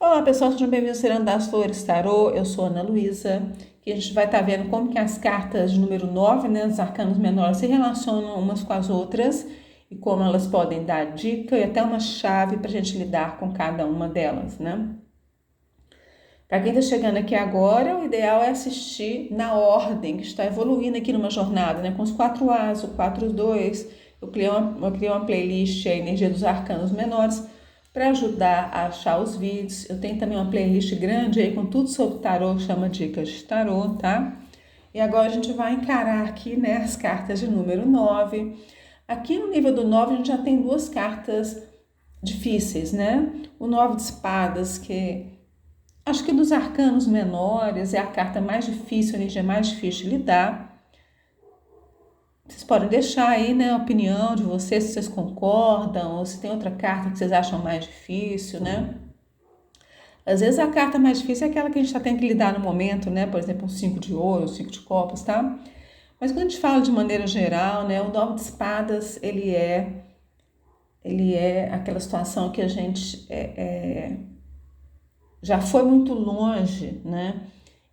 Olá pessoal, sejam bem-vindos ao Ciranda das Flores Tarô. Eu sou Ana Luísa, que a gente vai estar vendo como que as cartas de número 9, né, dos arcanos menores, se relacionam umas com as outras e como elas podem dar dica e até uma chave para a gente lidar com cada uma delas, né? Para quem está chegando aqui agora, o ideal é assistir na ordem que está evoluindo aqui numa jornada, né? Com os 4 As, o 4 2. Eu criei uma playlist, a Energia dos Arcanos Menores, para ajudar a achar os vídeos. Eu tenho também uma playlist grande aí com tudo sobre tarô, chama Dicas de Tarô, tá? E agora a gente vai encarar aqui, né, as cartas de número 9. Aqui no nível do 9 a gente já tem 2 cartas difíceis, né? O 9 de espadas, que acho que dos arcanos menores é a carta mais difícil, a energia mais difícil de lidar. Vocês podem deixar aí, né, a opinião de vocês, se vocês concordam, ou se tem outra carta que vocês acham mais difícil, né? Às vezes a carta mais difícil é aquela que a gente já tem que lidar no momento, né? Por exemplo, um 5 de ouro, um 5 de copas, tá? Mas quando a gente fala de maneira geral, né, o 9 de espadas, ele é aquela situação que a gente já foi muito longe, né?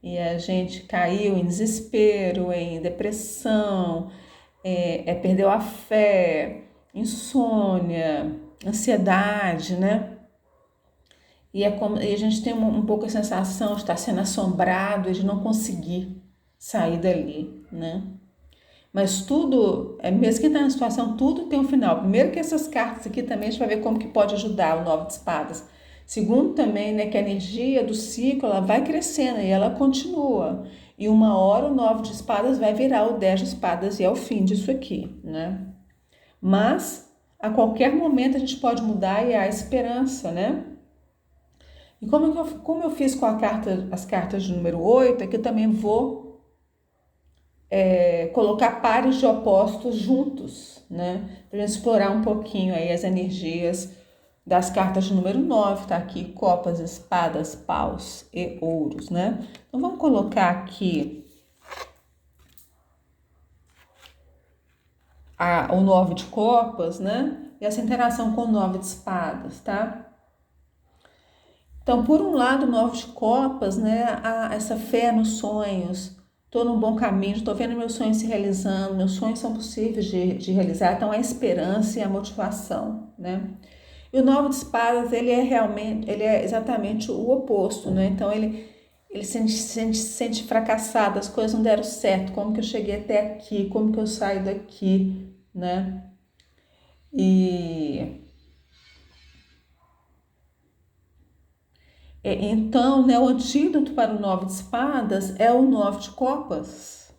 E a gente caiu em desespero, em depressão, perdeu a fé, insônia, ansiedade, né? E a gente tem um pouco a sensação de estar sendo assombrado e de não conseguir sair dali, né? Mas tudo, mesmo quem está na situação, tudo tem um final. Primeiro que essas cartas aqui também a gente vai ver como que pode ajudar o 9 de espadas. Segundo também, né, que a energia do ciclo ela vai crescendo e ela continua. E uma hora o 9 de espadas vai virar o 10 de espadas e é o fim disso aqui, né? Mas a qualquer momento a gente pode mudar e há esperança, né? E como eu fiz com as cartas de número 8, aqui eu também vou colocar pares de opostos juntos, né? Para gente explorar um pouquinho aí as energias das cartas de número 9, tá aqui copas, espadas, paus e ouros, né? Então vamos colocar aqui o 9 de copas, né? E essa interação com o 9 de espadas, tá? Então, por um lado, o 9 de copas, né? Essa fé nos sonhos. Estou num bom caminho, estou vendo meus sonhos se realizando, meus sonhos são possíveis de realizar, então a esperança e a motivação, né? E o 9 de espadas, ele é exatamente o oposto, né? Então ele se sente fracassado, as coisas não deram certo, como que eu cheguei até aqui, como que eu saio daqui, né? Então, né, o antídoto para o 9 de espadas é o 9 de copas,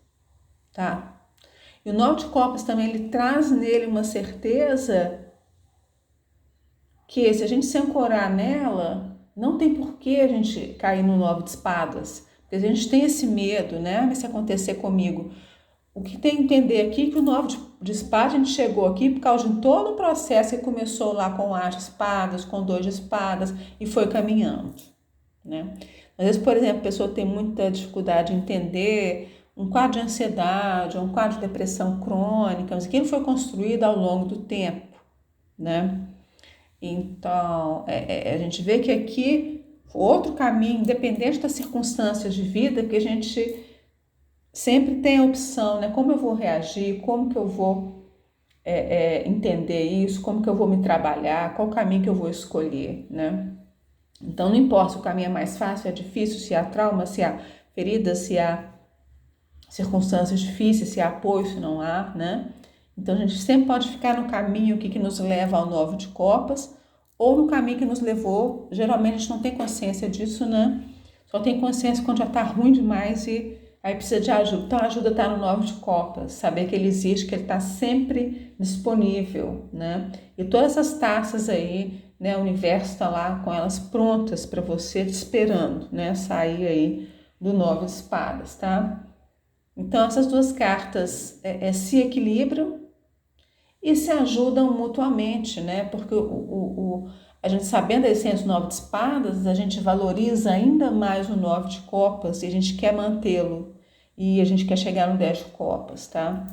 tá? E o 9 de copas também, ele traz nele uma certeza que se a gente se ancorar nela, não tem por que a gente cair no 9 de espadas. Porque a gente tem esse medo, né? Mas se acontecer comigo. O que tem que entender aqui é que o 9 de espadas, a gente chegou aqui por causa de todo o processo que começou lá com o As de espadas, com 2 de espadas e foi caminhando, né? Às vezes, por exemplo, a pessoa tem muita dificuldade em entender um quadro de ansiedade, um quadro de depressão crônica, mas aquilo foi construído ao longo do tempo, né? Então, a gente vê que aqui outro caminho, independente das circunstâncias de vida, que a gente sempre tem a opção, né? Como eu vou reagir, como que eu vou entender isso, como que eu vou me trabalhar, qual caminho que eu vou escolher, né? Então, não importa se o caminho é mais fácil, é difícil, se há trauma, se há feridas, se há circunstâncias difíceis, se há apoio, se não há, né? Então, a gente sempre pode ficar no caminho que nos leva ao 9 de copas ou no caminho que nos levou. Geralmente, a gente não tem consciência disso, né? Só tem consciência quando já tá ruim demais e aí precisa de ajuda. Então, a ajuda tá no 9 de copas. Saber que ele existe, que ele tá sempre disponível, né? E todas essas taças aí, né? O universo tá lá com elas prontas para você, te esperando, né? Sair aí do 9 de espadas, tá? Então, essas duas cartas se equilibram e se ajudam mutuamente, né? Porque a gente sabendo a essência do 9 de espadas, a gente valoriza ainda mais o 9 de copas e a gente quer mantê-lo. E a gente quer chegar no 10 de copas, tá?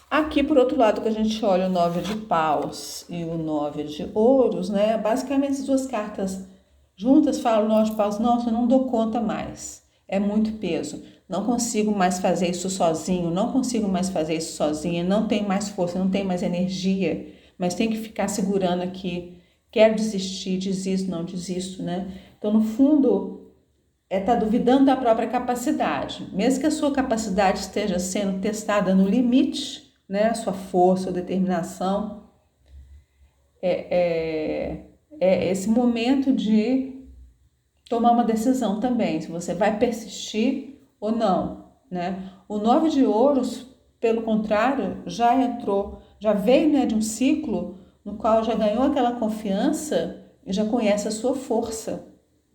Aqui, por outro lado, que a gente olha o 9 de paus e o 9 de ouros, né? Basicamente, as duas cartas juntas falam, nós de paus, nossa, eu não dou conta mais, é muito peso, não consigo mais fazer isso sozinho, não consigo mais fazer isso sozinha, não tenho mais força, não tenho mais energia, mas tenho que ficar segurando aqui, quero desistir, desisto, não desisto, né? Então, no fundo, tá duvidando da própria capacidade, mesmo que a sua capacidade esteja sendo testada no limite, né? A sua força, a determinação, é esse momento de tomar uma decisão também, se você vai persistir ou não, né? O 9 de ouros, pelo contrário, já entrou, já veio, né, de um ciclo no qual já ganhou aquela confiança e já conhece a sua força,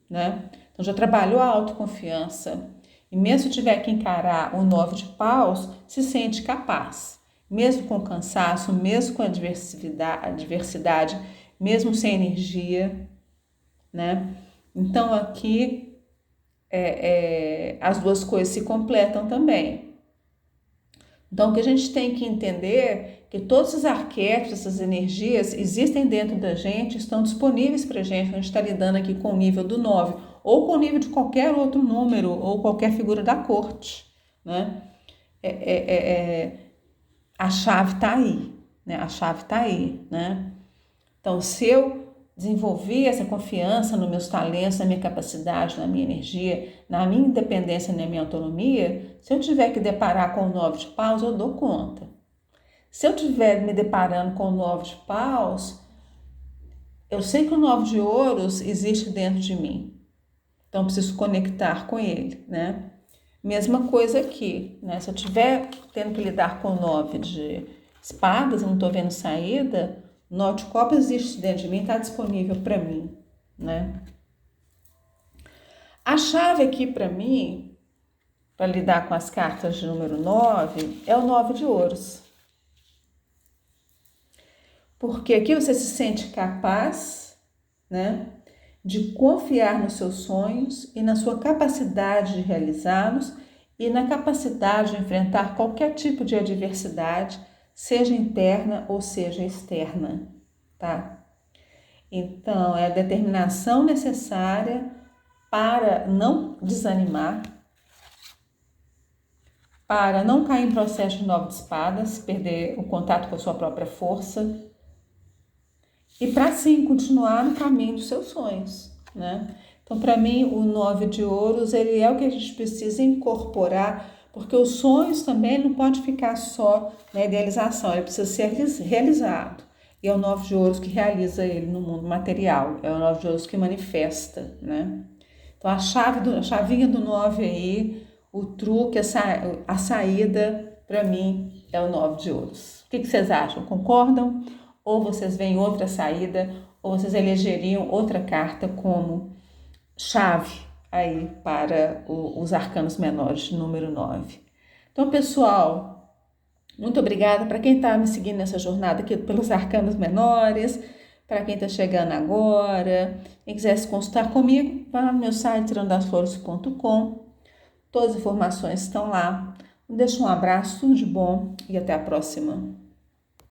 né? Então já trabalhou a autoconfiança e mesmo se tiver que encarar o 9 de paus, se sente capaz, mesmo com cansaço, mesmo com adversidade, mesmo sem energia, né? Então aqui as duas coisas se completam também. Então o que a gente tem que entender é que todos os arquétipos, essas energias existem dentro da gente, estão disponíveis para a gente está lidando aqui com o nível do 9, ou com o nível de qualquer outro número, ou qualquer figura da corte, né? A chave está aí, né? A chave está aí, né? Então, se eu desenvolver essa confiança nos meus talentos, na minha capacidade, na minha energia, na minha independência, na minha autonomia, se eu tiver que deparar com o 9 de paus, eu dou conta. Se eu estiver me deparando com o 9 de paus, eu sei que o 9 de ouros existe dentro de mim. Então, eu preciso conectar com ele, né? Mesma coisa aqui, né? Se eu estiver tendo que lidar com o 9 de espadas, eu não estou vendo saída, o 9 de copas existe dentro de mim, está disponível para mim, né? A chave aqui para mim, para lidar com as cartas de número 9, é o 9 de ouros. Porque aqui você se sente capaz, né, de confiar nos seus sonhos e na sua capacidade de realizá-los e na capacidade de enfrentar qualquer tipo de adversidade, seja interna ou seja externa, tá? Então, é a determinação necessária para não desanimar, para não cair em processo de 9 de espadas, perder o contato com a sua própria força, e para sim continuar no caminho dos seus sonhos, né? Então, para mim, o 9 de ouros, ele é o que a gente precisa incorporar, porque os sonhos também não pode ficar só na idealização, ele precisa ser realizado. E é o 9 de ouros que realiza ele no mundo material, é o 9 de ouros que manifesta, né? Então, a chavinha do 9 aí, o truque, a saída, para mim, é o 9 de ouros. O que vocês acham? Concordam? Ou vocês veem outra saída, ou vocês elegeriam outra carta como chave aí para os arcanos menores, número 9. Então, pessoal, muito obrigada para quem está me seguindo nessa jornada aqui pelos arcanos menores, para quem está chegando agora, quem quiser se consultar comigo, vá no meu site tirandasflores.com, todas as informações estão lá. Deixo um abraço, tudo de bom e até a próxima.